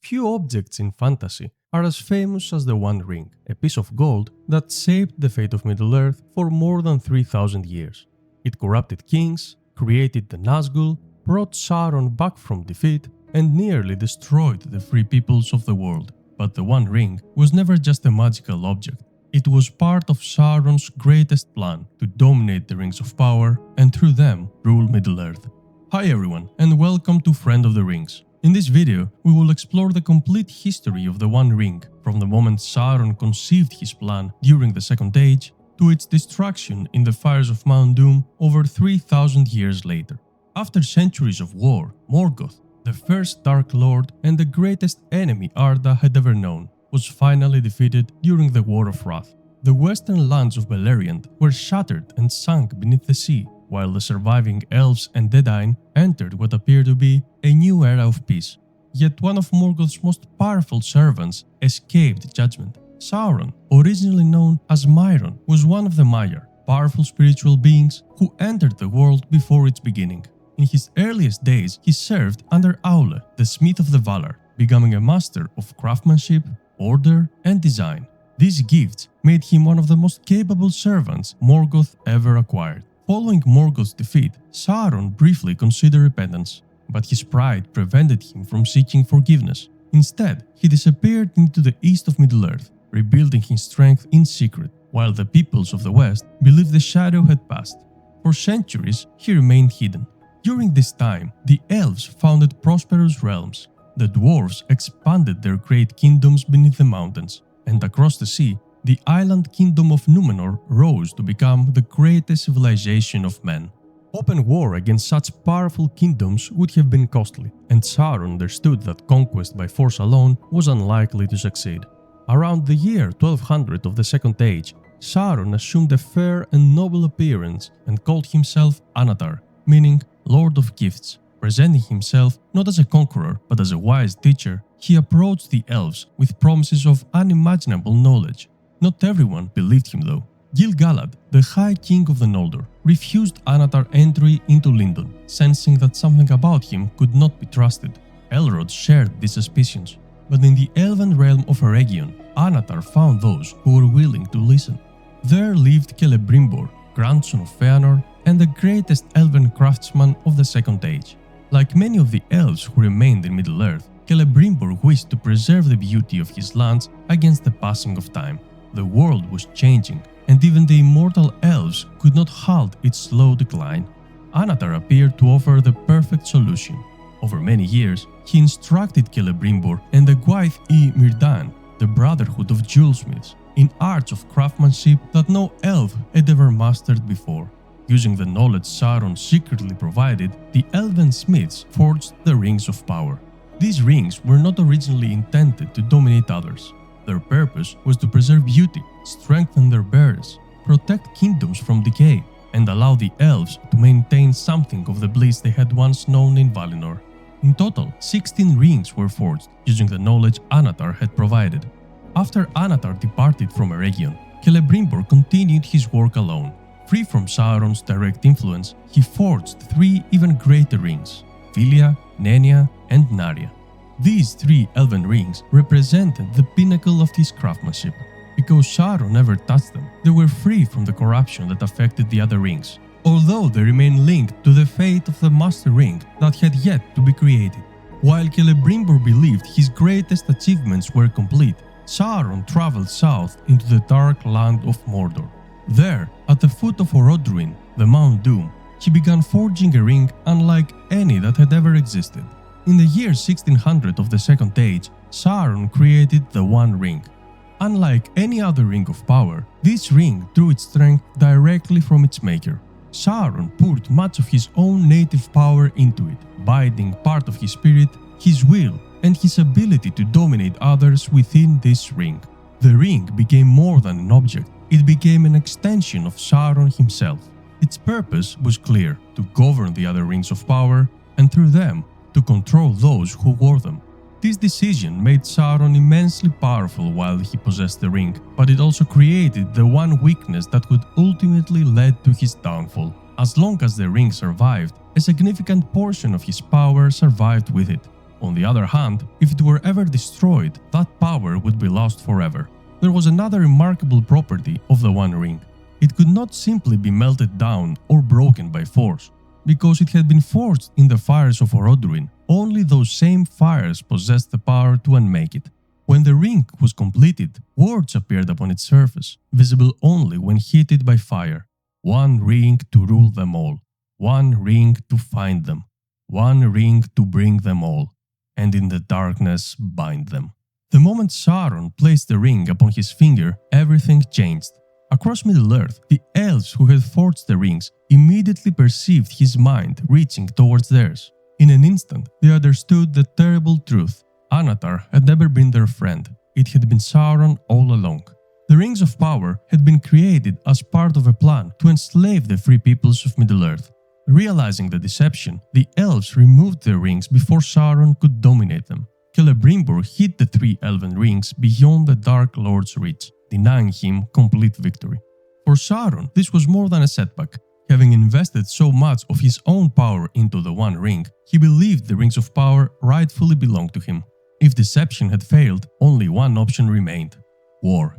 Few objects in fantasy are as famous as the One Ring, a piece of gold that shaped the fate of Middle-earth for more than 3,000 years. It corrupted kings, created the Nazgul, brought Sauron back from defeat, and nearly destroyed the free peoples of the world. But the One Ring was never just a magical object. It was part of Sauron's greatest plan to dominate the Rings of Power and through them rule Middle-earth. Hi everyone, and welcome to Friend of the Rings. In this video, we will explore the complete history of the One Ring, from the moment Sauron conceived his plan during the Second Age to its destruction in the fires of Mount Doom over 3,000 years later. After centuries of war, Morgoth, the first Dark Lord and the greatest enemy Arda had ever known, was finally defeated during the War of Wrath. The western lands of Beleriand were shattered and sunk beneath the sea, while the surviving elves and Dedain entered what appeared to be a new era of peace. Yet one of Morgoth's most powerful servants escaped judgment. Sauron, originally known as Myron, was one of the Maiar, powerful spiritual beings who entered the world before its beginning. In his earliest days, he served under Aule, the Smith of the Valar, becoming a master of craftsmanship, order, and design. These gifts made him one of the most capable servants Morgoth ever acquired. Following Morgoth's defeat, Sauron briefly considered repentance, but his pride prevented him from seeking forgiveness. Instead, he disappeared into the east of Middle-earth, rebuilding his strength in secret, while the peoples of the west believed the shadow had passed. For centuries, he remained hidden. During this time, the elves founded prosperous realms. The dwarves expanded their great kingdoms beneath the mountains, and across the sea, the island kingdom of Númenor rose to become the greatest civilization of men. Open war against such powerful kingdoms would have been costly, and Sauron understood that conquest by force alone was unlikely to succeed. Around the year 1200 of the Second Age, Sauron assumed a fair and noble appearance and called himself Anatar, meaning Lord of Gifts. Presenting himself not as a conqueror but as a wise teacher, he approached the elves with promises of unimaginable knowledge. Not everyone believed him though. Gil-galad, the High King of the Noldor, refused Anatar entry into Lindon, sensing that something about him could not be trusted. Elrond shared these suspicions, but in the elven realm of Eregion, Anatar found those who were willing to listen. There lived Celebrimbor, grandson of Feanor and the greatest elven craftsman of the Second Age. Like many of the elves who remained in Middle-earth, Celebrimbor wished to preserve the beauty of his lands against the passing of time. The world was changing, and even the immortal elves could not halt its slow decline. Anatar appeared to offer the perfect solution. Over many years, he instructed Celebrimbor and the Gwaith-i Myrdan, the Brotherhood of Jewelsmiths, in arts of craftsmanship that no elf had ever mastered before. Using the knowledge Sauron secretly provided, the elven smiths forged the Rings of Power. These rings were not originally intended to dominate others. Their purpose was to preserve beauty, strengthen their bearers, protect kingdoms from decay, and allow the elves to maintain something of the bliss they had once known in Valinor. In total, 16 rings were forged, using the knowledge Anatar had provided. After Anatar departed from Eregion, Celebrimbor continued his work alone. Free from Sauron's direct influence, he forged 3 even greater rings: Filia, Nenya, and Narya. These 3 elven rings represented the pinnacle of his craftsmanship. Because Sauron never touched them, they were free from the corruption that affected the other rings, although they remained linked to the fate of the Master Ring that had yet to be created. While Celebrimbor believed his greatest achievements were complete, Sauron traveled south into the dark land of Mordor. There, at the foot of Orodruin, the Mount Doom, he began forging a ring unlike any that had ever existed. In the year 1600 of the Second Age, Sauron created the One Ring. Unlike any other ring of power, this ring drew its strength directly from its maker. Sauron poured much of his own native power into it, binding part of his spirit, his will, and his ability to dominate others within this ring. The ring became more than an object. It became an extension of Sauron himself. Its purpose was clear: to govern the other rings of power, and through them, to control those who wore them. This decision made Sauron immensely powerful while he possessed the ring, but it also created the one weakness that would ultimately lead to his downfall. As long as the ring survived, a significant portion of his power survived with it. On the other hand, if it were ever destroyed, that power would be lost forever. There was another remarkable property of the One Ring. It could not simply be melted down or broken by force. Because it had been forged in the fires of Orodruin, only those same fires possessed the power to unmake it. When the ring was completed, words appeared upon its surface, visible only when heated by fire. One ring to rule them all. One ring to find them. One ring to bring them all. And in the darkness bind them. The moment Sauron placed the ring upon his finger, everything changed. Across Middle-earth, the elves who had forged the rings immediately perceived his mind reaching towards theirs. In an instant, they understood the terrible truth. Anatar had never been their friend. It had been Sauron all along. The Rings of Power had been created as part of a plan to enslave the free peoples of Middle-earth. Realizing the deception, the elves removed their rings before Sauron could dominate them. Celebrimbor hid the 3 elven rings beyond the Dark Lord's reach, denying him complete victory. For Sauron, this was more than a setback. Having invested so much of his own power into the One Ring, he believed the Rings of Power rightfully belonged to him. If deception had failed, only one option remained: war.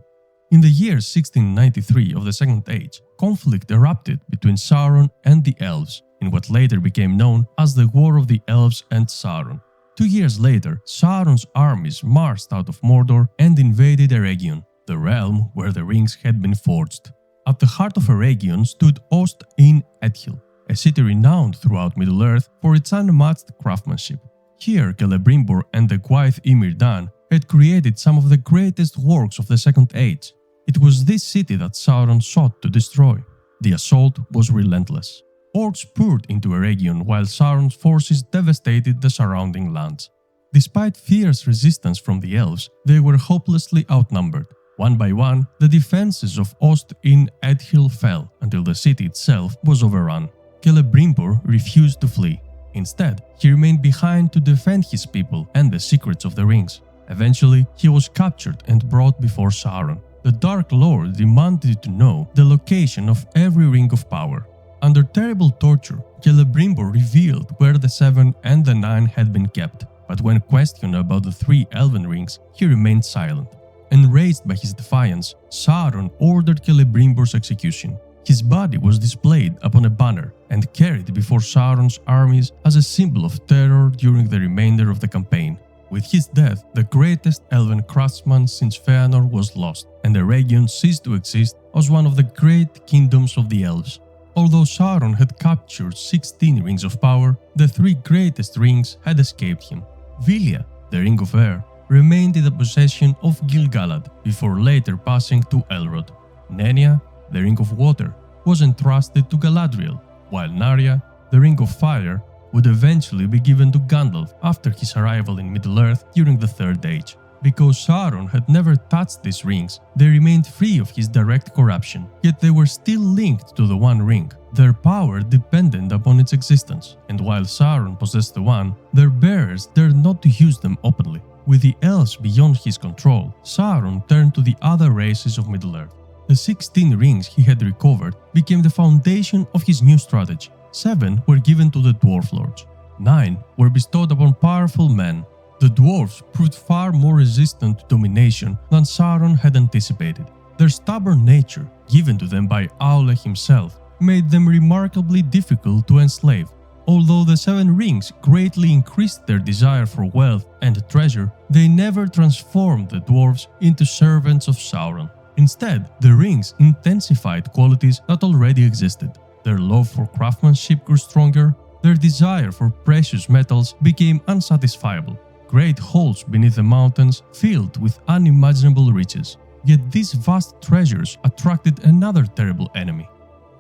In the year 1693 of the Second Age, conflict erupted between Sauron and the Elves, in what later became known as the War of the Elves and Sauron. 2 years later, Sauron's armies marched out of Mordor and invaded Eregion, the realm where the rings had been forged. At the heart of Eregion stood Ost-in-Edhil, a city renowned throughout Middle-earth for its unmatched craftsmanship. Here, Celebrimbor and the Gwaith Ymir Dan had created some of the greatest works of the Second Age. It was this city that Sauron sought to destroy. The assault was relentless. Orcs poured into Eregion while Sauron's forces devastated the surrounding lands. Despite fierce resistance from the elves, they were hopelessly outnumbered. One by one, the defenses of Ost-in-Edhil fell until the city itself was overrun. Celebrimbor refused to flee. Instead, he remained behind to defend his people and the secrets of the rings. Eventually, he was captured and brought before Sauron. The Dark Lord demanded to know the location of every ring of power. Under terrible torture, Celebrimbor revealed where the 7 and the 9 had been kept, but when questioned about the 3 elven rings, he remained silent. Enraged by his defiance, Sauron ordered Celebrimbor's execution. His body was displayed upon a banner and carried before Sauron's armies as a symbol of terror during the remainder of the campaign. With his death, the greatest elven craftsman since Feanor was lost, and Eregion ceased to exist as one of the great kingdoms of the elves. Although Sauron had captured 16 Rings of Power, the 3 greatest rings had escaped him. Vilya, the Ring of Air, remained in the possession of Gil-galad before later passing to Elrond. Nenya, the Ring of Water, was entrusted to Galadriel, while Narya, the Ring of Fire, would eventually be given to Gandalf after his arrival in Middle-earth during the Third Age. Because Sauron had never touched these rings, they remained free of his direct corruption, yet they were still linked to the One Ring. Their power depended upon its existence, and while Sauron possessed the One, their bearers dared not to use them openly. With the elves beyond his control, Sauron turned to the other races of Middle-earth. The 16 rings he had recovered became the foundation of his new strategy. 7 were given to the Dwarf Lords. 9 were bestowed upon powerful men. The dwarves proved far more resistant to domination than Sauron had anticipated. Their stubborn nature, given to them by Aule himself, made them remarkably difficult to enslave. Although the 7 rings greatly increased their desire for wealth and treasure, they never transformed the dwarves into servants of Sauron. Instead, the rings intensified qualities that already existed. Their love for craftsmanship grew stronger, their desire for precious metals became unsatisfiable. Great holes beneath the mountains filled with unimaginable riches. Yet these vast treasures attracted another terrible enemy: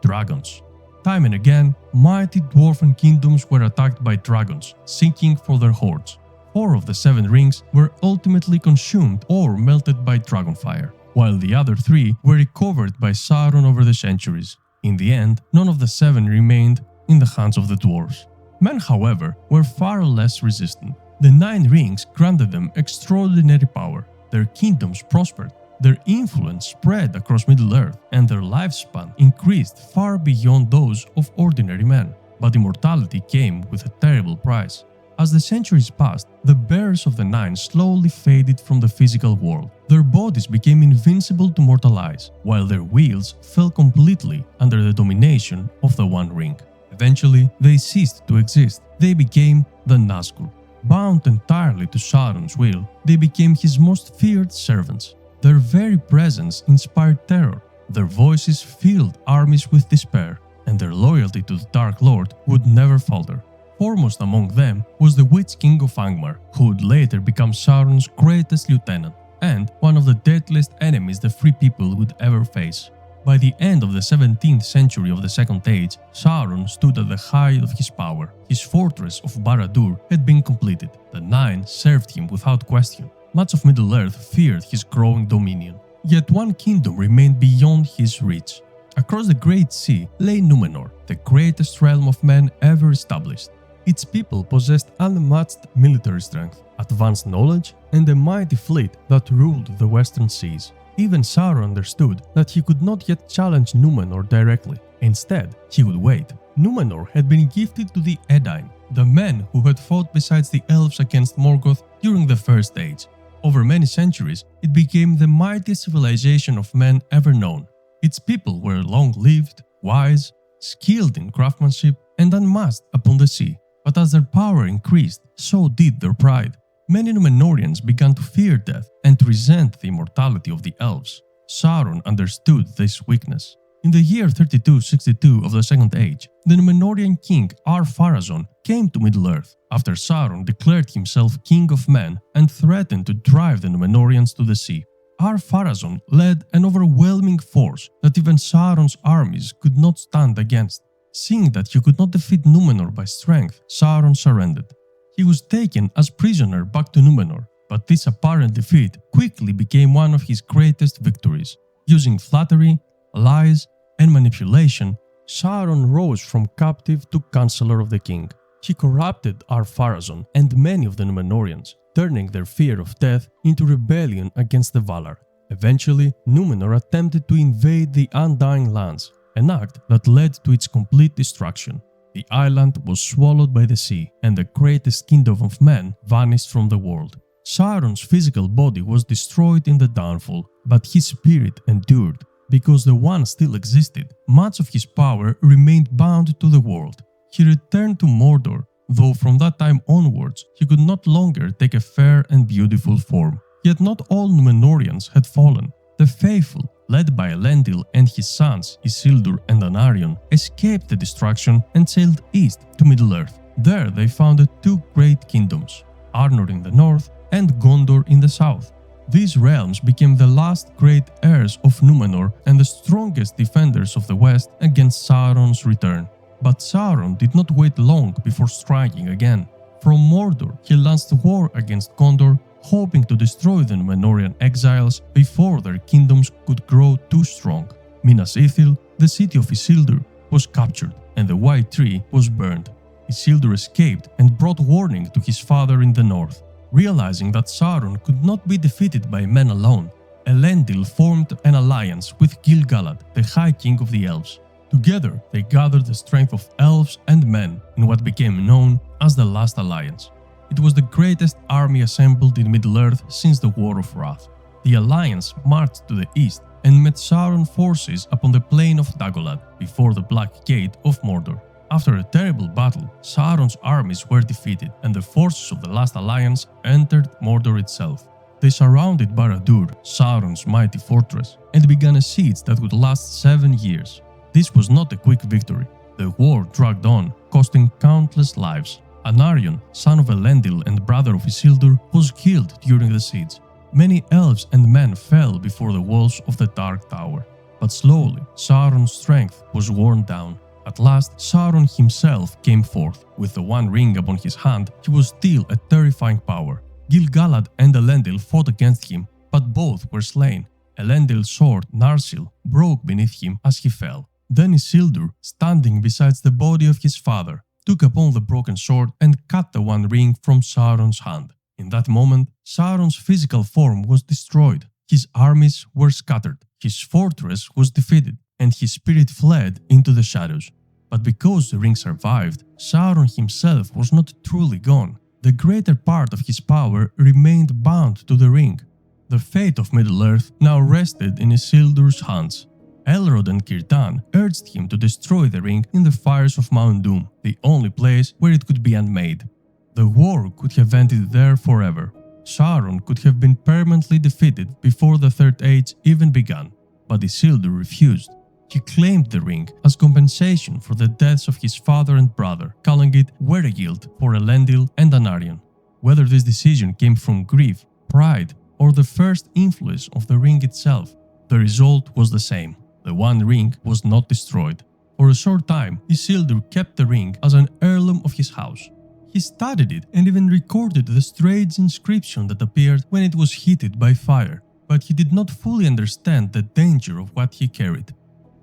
dragons. Time and again, mighty dwarven kingdoms were attacked by dragons, seeking for their hoards. 4 of the 7 rings were ultimately consumed or melted by dragonfire, while the other 3 were recovered by Sauron over the centuries. In the end, none of the 7 remained in the hands of the dwarves. Men, however, were far less resistant. The 9 rings granted them extraordinary power. Their kingdoms prospered, their influence spread across Middle-earth, and their lifespan increased far beyond those of ordinary men. But immortality came with a terrible price. As the centuries passed, the bearers of the Nine slowly faded from the physical world. Their bodies became invincible to mortal eyes, while their wills fell completely under the domination of the One Ring. Eventually, they ceased to exist. They became the Nazgûl. Bound entirely to Sauron's will, they became his most feared servants. Their very presence inspired terror. Their voices filled armies with despair, and their loyalty to the Dark Lord would never falter. Foremost among them was the Witch King of Angmar, who would later become Sauron's greatest lieutenant, and one of the deadliest enemies the Free People would ever face. By the end of the 17th century of the Second Age, Sauron stood at the height of his power. His fortress of Barad-dûr had been completed. The Nine served him without question. Much of Middle-earth feared his growing dominion. Yet one kingdom remained beyond his reach. Across the Great Sea lay Númenor, the greatest realm of man ever established. Its people possessed unmatched military strength, advanced knowledge, and a mighty fleet that ruled the western seas. Even Sauron understood that he could not yet challenge Númenor directly. Instead, he would wait. Númenor had been gifted to the Edain, the men who had fought besides the elves against Morgoth during the First Age. Over many centuries, it became the mightiest civilization of men ever known. Its people were long-lived, wise, skilled in craftsmanship, and unmatched upon the sea. But as their power increased, so did their pride. Many Númenóreans began to fear death and to resent the immortality of the elves. Sauron understood this weakness. In the year 3262 of the Second Age, the Númenórean king Ar-Pharazôn came to Middle-earth after Sauron declared himself king of men and threatened to drive the Númenóreans to the sea. Ar-Pharazôn led an overwhelming force that even Sauron's armies could not stand against. Seeing that he could not defeat Númenor by strength, Sauron surrendered. He was taken as prisoner back to Númenor, but this apparent defeat quickly became one of his greatest victories. Using flattery, lies, and manipulation, Sauron rose from captive to Chancellor of the King. He corrupted Ar-Pharazôn and many of the Númenóreans, turning their fear of death into rebellion against the Valar. Eventually, Númenor attempted to invade the Undying Lands, an act that led to its complete destruction. The island was swallowed by the sea, and the greatest kingdom of men vanished from the world. Sauron's physical body was destroyed in the downfall, but his spirit endured. Because the One still existed, much of his power remained bound to the world. He returned to Mordor, though from that time onwards he could not longer take a fair and beautiful form. Yet not all Númenóreans had fallen. The faithful, led by Elendil and his sons Isildur and Anarion, escaped the destruction and sailed east to Middle-earth. There they founded two great kingdoms, Arnor in the north and Gondor in the south. These realms became the last great heirs of Númenor and the strongest defenders of the west against Sauron's return. But Sauron did not wait long before striking again. From Mordor, he launched war against Gondor, hoping to destroy the Númenórean exiles before their kingdoms could grow too strong. Minas Ithil, the city of Isildur, was captured and the White Tree was burned. Isildur escaped and brought warning to his father in the north. Realizing that Sauron could not be defeated by men alone, Elendil formed an alliance with Gil-galad, the High King of the Elves. Together, they gathered the strength of elves and men in what became known as the Last Alliance. It was the greatest army assembled in Middle-earth since the War of Wrath. The alliance marched to the east and met Sauron forces upon the plain of Dagolad, before the Black Gate of Mordor. After a terrible battle, Sauron's armies were defeated and the forces of the Last Alliance entered Mordor itself. They surrounded Barad-dûr, Sauron's mighty fortress, and began a siege that would last 7 years. This was not a quick victory. The war dragged on, costing countless lives. Anarion, son of Elendil and brother of Isildur, was killed during the siege. Many elves and men fell before the walls of the Dark Tower. But slowly, Sauron's strength was worn down. At last, Sauron himself came forth. With the One Ring upon his hand, he was still a terrifying power. Gil-galad and Elendil fought against him, but both were slain. Elendil's sword, Narsil, broke beneath him as he fell. Then Isildur, standing beside the body of his father, took upon the broken sword and cut the One Ring from Sauron's hand. In that moment, Sauron's physical form was destroyed, his armies were scattered, his fortress was defeated, and his spirit fled into the shadows. But because the ring survived, Sauron himself was not truly gone. the greater part of his power remained bound to the ring. The fate of Middle-earth now rested in Isildur's hands. Elrond and Círdan urged him to destroy the ring in the fires of Mount Doom, the only place where it could be unmade. The war could have ended there forever. Sauron could have been permanently defeated before the Third Age even began, but Isildur refused. He claimed the ring as compensation for the deaths of his father and brother, calling it Weregild for Elendil and Anarion. Whether this decision came from grief, pride, or the first influence of the ring itself, the result was the same. The One Ring was not destroyed. For a short time, Isildur kept the ring as an heirloom of his house. He studied it and even recorded the strange inscription that appeared when it was heated by fire, but he did not fully understand the danger of what he carried.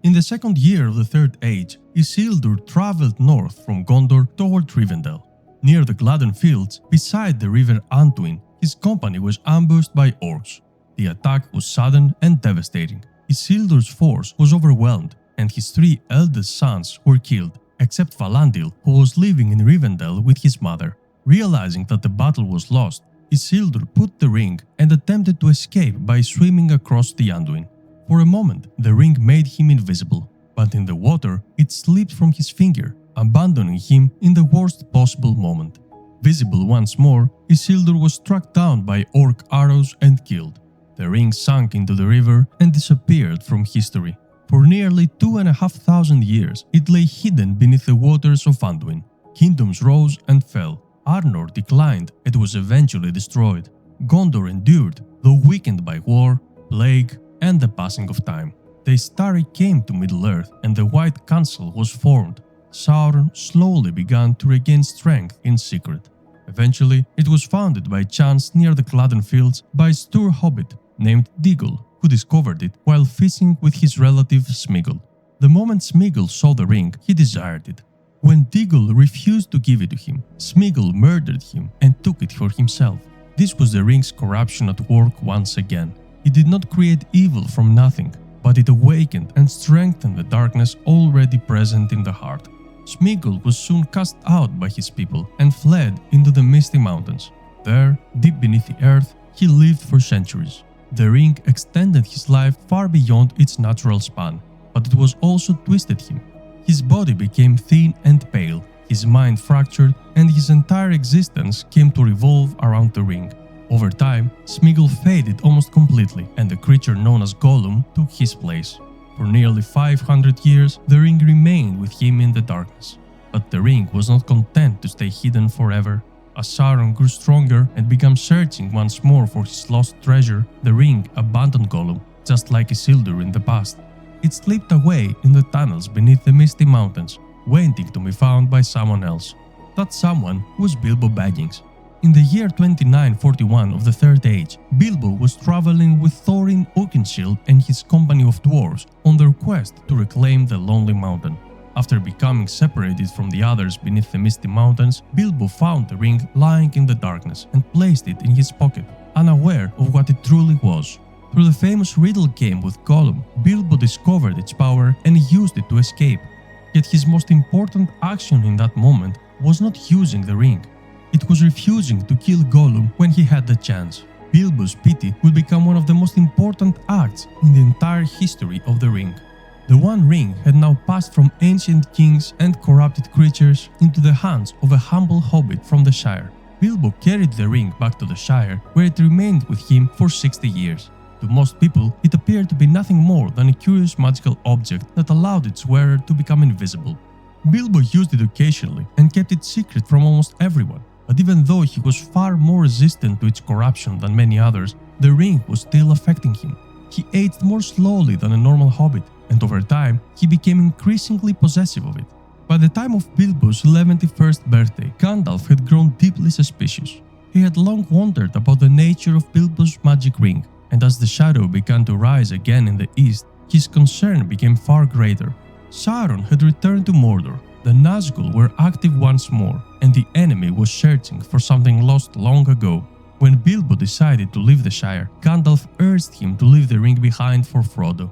In the second year of the Third Age, Isildur traveled north from Gondor toward Rivendell. Near the Gladden Fields, beside the river Anduin, his company was ambushed by orcs. The attack was sudden and devastating. Isildur's force was overwhelmed, and his three eldest sons were killed, except Valandil, who was living in Rivendell with his mother. Realizing that the battle was lost, Isildur put the ring and attempted to escape by swimming across the Anduin. For a moment, the ring made him invisible, but in the water, it slipped from his finger, abandoning him in the worst possible moment. Visible once more, Isildur was struck down by orc arrows and killed. The ring sank into the river and disappeared from history. For nearly 2,500 years, it lay hidden beneath the waters of Anduin. Kingdoms rose and fell. Arnor declined and was eventually destroyed. Gondor endured, though weakened by war, plague, and the passing of time. The Istari came to Middle-earth and the White Council was formed. Sauron slowly began to regain strength in secret. Eventually, it was founded by chance near the Gladden Fields by a Stur hobbit named Diggle, who discovered it while fishing with his relative Sméagol. The moment Sméagol saw the ring, he desired it. When Diggle refused to give it to him, Sméagol murdered him and took it for himself. This was the ring's corruption at work once again. It did not create evil from nothing, but it awakened and strengthened the darkness already present in the heart. Sméagol was soon cast out by his people and fled into the Misty Mountains. There, deep beneath the earth, he lived for centuries. The ring extended his life far beyond its natural span, but it was also twisted him. His body became thin and pale, his mind fractured, and his entire existence came to revolve around the ring. Over time, Sméagol faded almost completely, and the creature known as Gollum took his place. For nearly 500 years, the ring remained with him in the darkness. But the ring was not content to stay hidden forever. As Sauron grew stronger and began searching once more for his lost treasure, the ring abandoned Gollum, just like Isildur in the past. It slipped away in the tunnels beneath the Misty Mountains, waiting to be found by someone else. That someone was Bilbo Baggins. In the year 2941 of the Third Age, Bilbo was traveling with Thorin Oakenshield and his company of dwarves on their quest to reclaim the Lonely Mountain. After becoming separated from the others beneath the Misty Mountains, Bilbo found the ring lying in the darkness and placed it in his pocket, unaware of what it truly was. Through the famous riddle game with Gollum, Bilbo discovered its power and used it to escape. Yet his most important action in that moment was not using the ring. It was refusing to kill Gollum when he had the chance. Bilbo's pity would become one of the most important acts in the entire history of the ring. The One Ring had now passed from ancient kings and corrupted creatures into the hands of a humble hobbit from the Shire. Bilbo carried the ring back to the Shire, where it remained with him for 60 years. To most people, it appeared to be nothing more than a curious magical object that allowed its wearer to become invisible. Bilbo used it occasionally and kept it secret from almost everyone. But even though he was far more resistant to its corruption than many others, the ring was still affecting him. He aged more slowly than a normal hobbit, and over time, he became increasingly possessive of it. By the time of Bilbo's 71st birthday, Gandalf had grown deeply suspicious. He had long wondered about the nature of Bilbo's magic ring, and as the shadow began to rise again in the east, his concern became far greater. Sauron had returned to Mordor. The Nazgûl were active once more, and the enemy was searching for something lost long ago. When Bilbo decided to leave the Shire, Gandalf urged him to leave the ring behind for Frodo.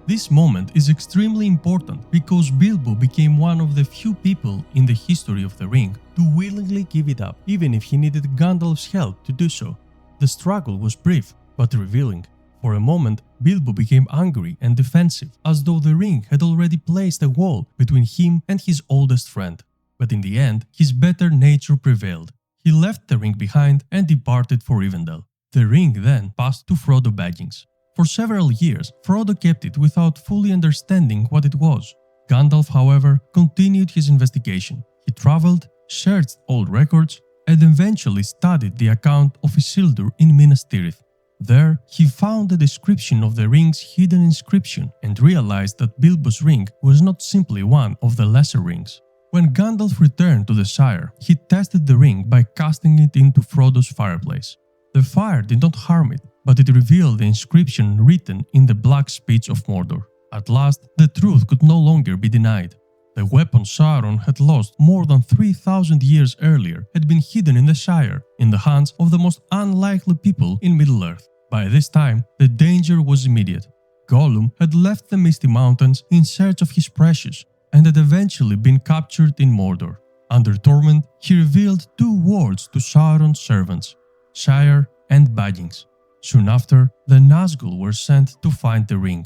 This moment is extremely important because Bilbo became one of the few people in the history of the ring to willingly give it up, even if he needed Gandalf's help to do so. The struggle was brief, but revealing. For a moment, Bilbo became angry and defensive, as though the ring had already placed a wall between him and his oldest friend. But in the end, his better nature prevailed. He left the ring behind and departed for Rivendell. The ring then passed to Frodo Baggins. For several years, Frodo kept it without fully understanding what it was. Gandalf, however, continued his investigation. He traveled, searched old records, and eventually studied the account of Isildur in Minas Tirith. There, he found a description of the ring's hidden inscription and realized that Bilbo's ring was not simply one of the lesser rings. When Gandalf returned to the Shire, he tested the ring by casting it into Frodo's fireplace. The fire did not harm it, but it revealed the inscription written in the black speech of Mordor. At last, the truth could no longer be denied. The weapon Sauron had lost more than 3,000 years earlier had been hidden in the Shire, in the hands of the most unlikely people in Middle-earth. By this time, the danger was immediate. Gollum had left the Misty Mountains in search of his precious and had eventually been captured in Mordor. Under torment, he revealed two words to Sauron's servants, Shire and Baggins. Soon after, the Nazgûl were sent to find the ring.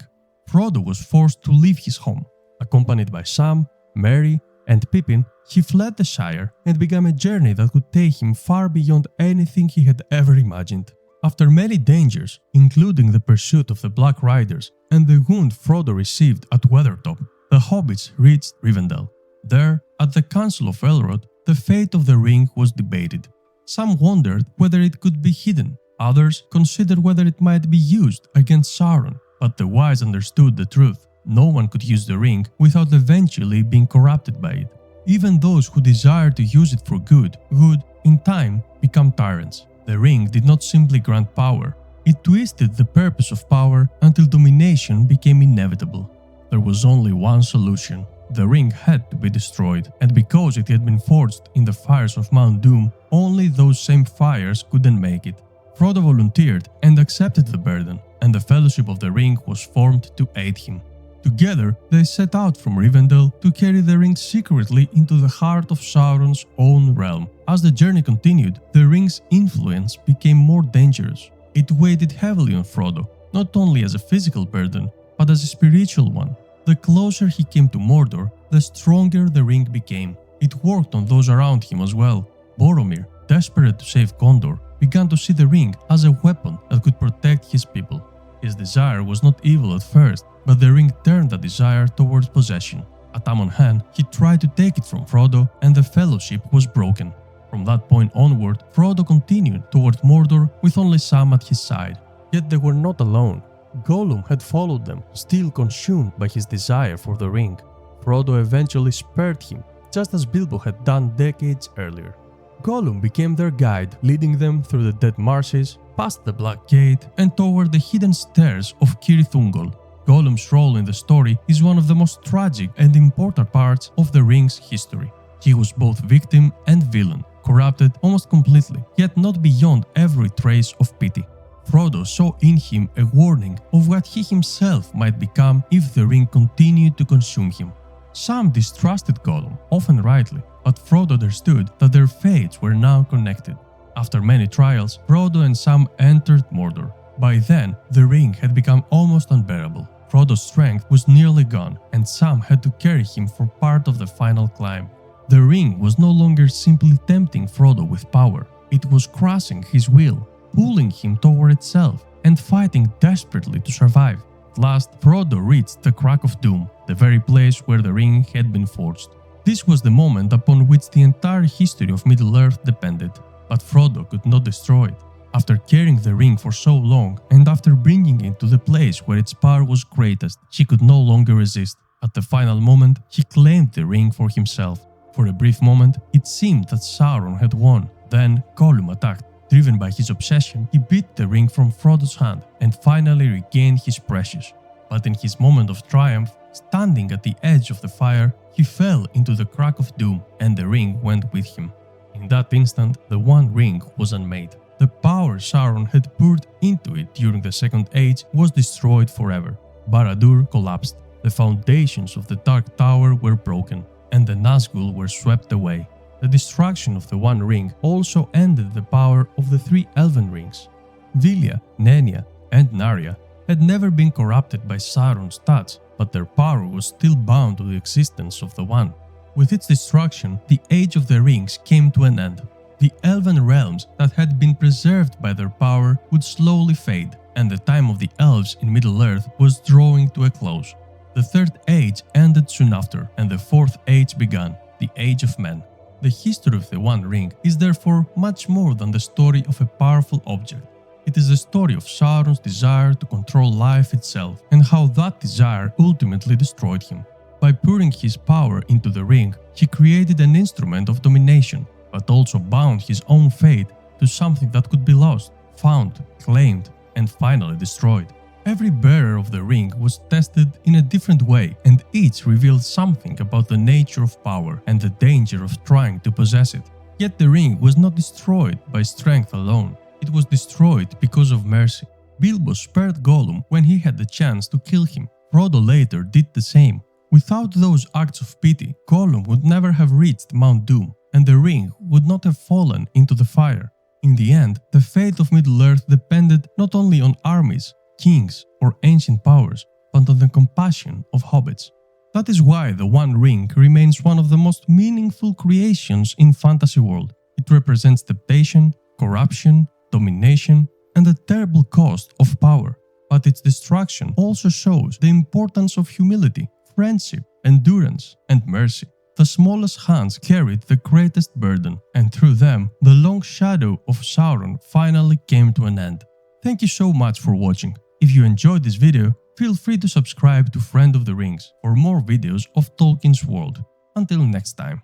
Frodo was forced to leave his home. Accompanied by Sam, Merry, and Pippin, he fled the Shire and began a journey that could take him far beyond anything he had ever imagined. After many dangers, including the pursuit of the Black Riders and the wound Frodo received at Weathertop, the hobbits reached Rivendell. There, at the Council of Elrond, the fate of the ring was debated. Some wondered whether it could be hidden, others considered whether it might be used against Sauron, but the wise understood the truth. No one could use the ring without eventually being corrupted by it. Even those who desired to use it for good would, in time, become tyrants. The ring did not simply grant power, it twisted the purpose of power until domination became inevitable. There was only one solution. The ring had to be destroyed, and because it had been forged in the fires of Mount Doom, only those same fires could then make it. Frodo volunteered and accepted the burden, and the Fellowship of the Ring was formed to aid him. Together, they set out from Rivendell to carry the ring secretly into the heart of Sauron's own realm. As the journey continued, the ring's influence became more dangerous. It weighed heavily on Frodo, not only as a physical burden, but as a spiritual one. The closer he came to Mordor, the stronger the ring became. It worked on those around him as well. Boromir, desperate to save Gondor, began to see the ring as a weapon that could protect his people. His desire was not evil at first, but the ring turned that desire towards possession. At Amon Hen, he tried to take it from Frodo, and the Fellowship was broken. From that point onward, Frodo continued toward Mordor with only Sam at his side. Yet they were not alone. Gollum had followed them, still consumed by his desire for the ring. Frodo eventually spared him, just as Bilbo had done decades earlier. Gollum became their guide, leading them through the Dead Marshes, past the Black Gate, and toward the hidden stairs of Cirith Ungol. Gollum's role in the story is one of the most tragic and important parts of the ring's history. He was both victim and villain, corrupted almost completely, yet not beyond every trace of pity. Frodo saw in him a warning of what he himself might become if the ring continued to consume him. Sam distrusted Gollum, often rightly, but Frodo understood that their fates were now connected. After many trials, Frodo and Sam entered Mordor. By then, the ring had become almost unbearable. Frodo's strength was nearly gone, and Sam had to carry him for part of the final climb. The ring was no longer simply tempting Frodo with power, it was crushing his will, pulling him toward itself, and fighting desperately to survive. At last, Frodo reached the Crack of Doom, the very place where the ring had been forged. This was the moment upon which the entire history of Middle-earth depended, but Frodo could not destroy it. After carrying the ring for so long, and after bringing it to the place where its power was greatest, he could no longer resist. At the final moment, he claimed the ring for himself. For a brief moment, it seemed that Sauron had won. Then Gollum attacked. Driven by his obsession, he beat the ring from Frodo's hand and finally regained his precious. But in his moment of triumph, standing at the edge of the fire, he fell into the Crack of Doom, and the ring went with him. In that instant, the One Ring was unmade. The power Sauron had poured into it during the Second Age was destroyed forever. Barad-dûr collapsed, the foundations of the Dark Tower were broken, and the Nazgûl were swept away. The destruction of the One Ring also ended the power of the 3 Elven Rings. Vilya, Nenya, and Narya had never been corrupted by Sauron's touch, but their power was still bound to the existence of the One. With its destruction, the Age of the Rings came to an end. The Elven realms that had been preserved by their power would slowly fade, and the time of the elves in Middle-earth was drawing to a close. The Third Age ended soon after, and the Fourth Age began, the Age of Men. The history of the One Ring is therefore much more than the story of a powerful object. It is the story of Sauron's desire to control life itself, and how that desire ultimately destroyed him. By pouring his power into the ring, he created an instrument of domination, but also bound his own fate to something that could be lost, found, claimed, and finally destroyed. Every bearer of the ring was tested in a different way, and each revealed something about the nature of power and the danger of trying to possess it. Yet the ring was not destroyed by strength alone. It was destroyed because of mercy. Bilbo spared Gollum when he had the chance to kill him. Frodo later did the same. Without those acts of pity, Gollum would never have reached Mount Doom, and the ring would not have fallen into the fire. In the end, the fate of Middle-earth depended not only on armies, kings, or ancient powers, but on the compassion of hobbits. That is why the One Ring remains one of the most meaningful creations in fantasy world. It represents temptation, corruption, domination, and the terrible cost of power. But its destruction also shows the importance of humility, friendship, endurance, and mercy. The smallest hands carried the greatest burden, and through them, the long shadow of Sauron finally came to an end. Thank you so much for watching. If you enjoyed this video, feel free to subscribe to Friend of the Rings for more videos of Tolkien's world. Until next time.